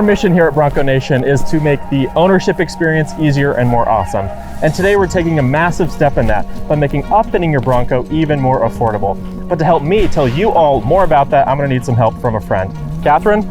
Our mission here at Bronco Nation is to make the ownership experience easier and more awesome. And today we're taking a massive step in that by making upfitting your Bronco even more affordable. But to help me tell you all more about that, I'm gonna need some help from a friend. Catherine?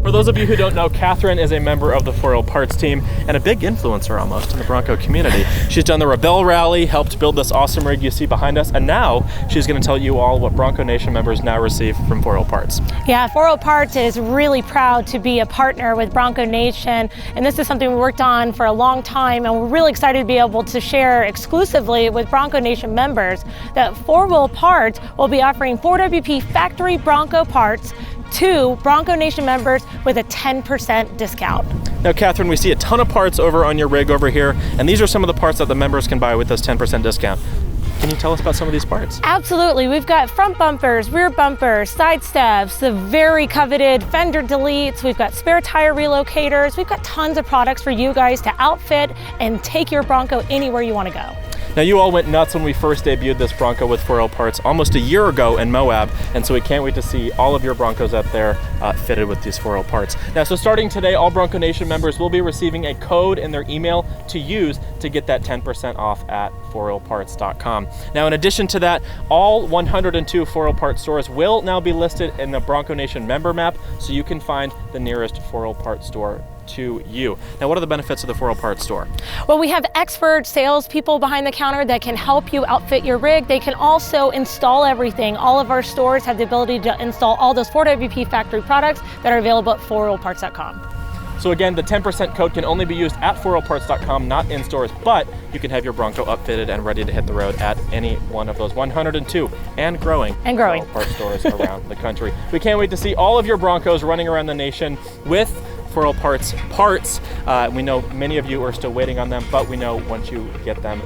For those of you who don't know, Catherine is a member of the 4Wheel Parts team and a big influencer almost in the Bronco community. She's done the Rebel Rally, helped build this awesome rig you see behind us, and now she's going to tell you all what Bronco Nation members now receive from 4Wheel Parts. Yeah, 4Wheel Parts is really proud to be a partner with Bronco Nation, and this is something we worked on for a long time, and we're really excited to be able to share exclusively with Bronco Nation members that 4Wheel Parts will be offering 4WP factory Bronco parts to Bronco Nation members with a 10% discount. Now, Catherine, we see a ton of parts over on your rig over here, and these are some of the parts that the members can buy with this 10% discount. Can you tell us about some of these parts? Absolutely. We've got front bumpers, rear bumpers, side steps, the very coveted fender deletes. We've got spare tire relocators. We've got tons of products for you guys to outfit and take your Bronco anywhere you want to go. Now, you all went nuts when we first debuted this Bronco with 4Wheel Parts almost a year ago in Moab, and so we can't wait to see all of your Broncos out there fitted with these 4Wheel Parts. Now, so starting today, all Bronco Nation members will be receiving a code in their email to use to get that 10% off at 4wheelparts.com. Now, in addition to that, all 102 4Wheel Parts stores will now be listed in the Bronco Nation member map, so you can find the nearest 4Wheel Parts store to you. Now, what are the benefits of the 4Wheel Parts store? Well, we have expert salespeople behind the counter that can help you outfit your rig. They can also install everything. All of our stores have the ability to install all those 4WP factory products that are available at 4wheelparts.com. So again, the 10% code can only be used at 4wheelparts.com, not in stores, but you can have your Bronco upfitted and ready to hit the road at any one of those 102 and growing 4Wheel Parts stores around the country. We can't wait to see all of your Broncos running around the nation with 4Wheel Parts parts. We know many of you are still waiting on them, but we know once you get them,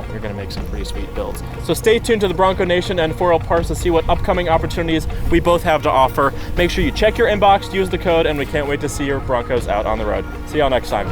you're gonna make some pretty sweet builds. So stay tuned to the Bronco Nation and 4Wheel Parts to see what upcoming opportunities we both have to offer. Make sure you check your inbox, use the code, and we can't wait to see your Broncos out on the road. See y'all next time.